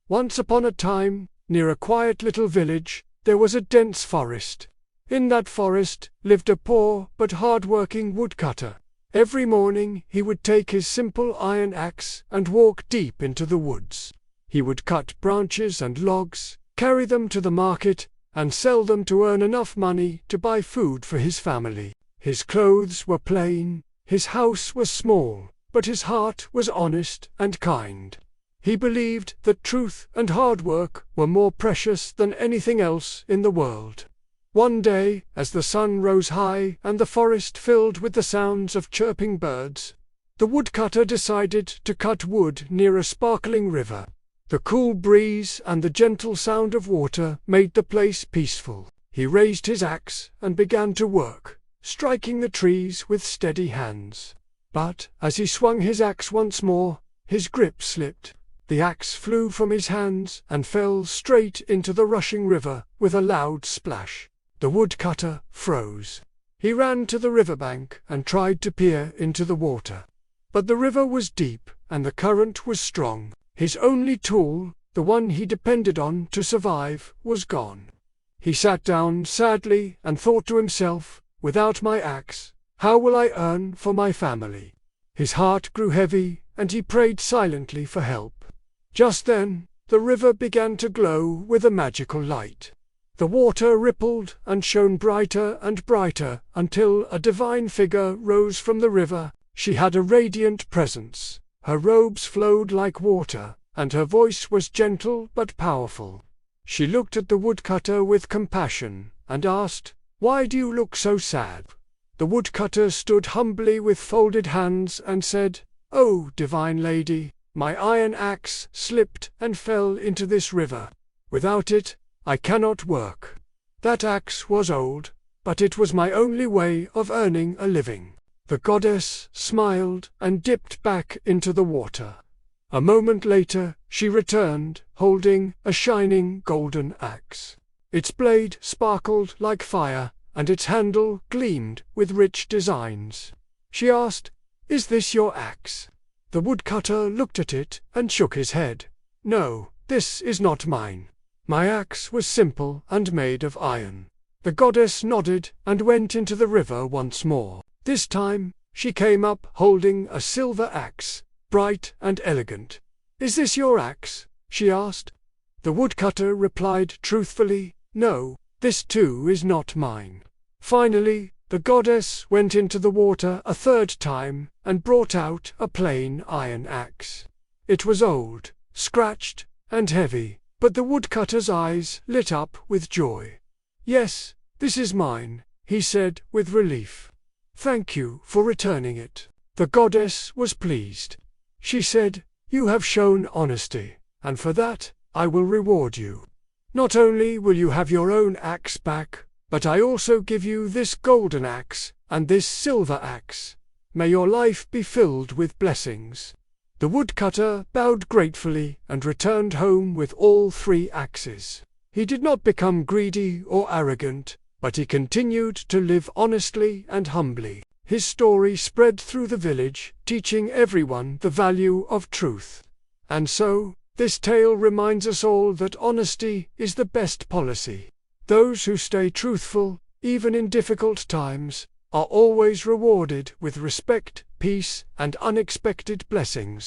Once upon a time, near a quiet little village, there was a dense forest. In that forest lived a poor but hard-working woodcutter. Every morning he would take his simple iron axe and walk deep into the woods. He would cut branches and logs, carry them to the market, and sell them to earn enough money to buy food for his family. His clothes were plain, his house was small, but his heart was honest and kind. He believed that truth and hard work were more precious than anything else in the world. One day, as the sun rose high and the forest filled with the sounds of chirping birds, the woodcutter decided to cut wood near a sparkling river. The cool breeze and the gentle sound of water made the place peaceful. He raised his axe and began to work, striking the trees with steady hands. But as he swung his axe once more, his grip slipped. The axe flew from his hands and fell straight into the rushing river with a loud splash. The woodcutter froze. He ran to the riverbank and tried to peer into the water. But the river was deep and the current was strong. His only tool, the one he depended on to survive, was gone. He sat down sadly and thought to himself, "Without my axe, how will I earn for my family?" His heart grew heavy and he prayed silently for help. Just then, the river began to glow with a magical light. The water rippled and shone brighter and brighter until a divine figure rose from the river. She had a radiant presence. Her robes flowed like water, and her voice was gentle but powerful. She looked at the woodcutter with compassion and asked, "Why do you look so sad?" The woodcutter stood humbly with folded hands and said, "Oh, divine lady, my iron axe slipped and fell into this river. Without it, I cannot work. That axe was old, but it was my only way of earning a living." The goddess smiled and dipped back into the water. A moment later, she returned, holding a shining golden axe. Its blade sparkled like fire, and its handle gleamed with rich designs. She asked, "Is this your axe?" The woodcutter looked at it and shook his head. "No, this is not mine. My axe was simple and made of iron." The goddess nodded and went into the river once more. This time, she came up holding a silver axe, bright and elegant. "Is this your axe?" she asked. The woodcutter replied truthfully, "No, this too is not mine." Finally, the goddess went into the water a third time and brought out a plain iron axe. It was old, scratched, and heavy, but the woodcutter's eyes lit up with joy. "Yes, this is mine," he said with relief. "Thank you for returning it." The goddess was pleased. She said, "You have shown honesty, and for that I will reward you. Not only will you have your own axe back, but I also give you this golden axe and this silver axe. May your life be filled with blessings." The woodcutter bowed gratefully and returned home with all 3 axes. He did not become greedy or arrogant, but he continued to live honestly and humbly. His story spread through the village, teaching everyone the value of truth. And so, this tale reminds us all that honesty is the best policy. Those who stay truthful, even in difficult times, are always rewarded with respect, peace, and unexpected blessings.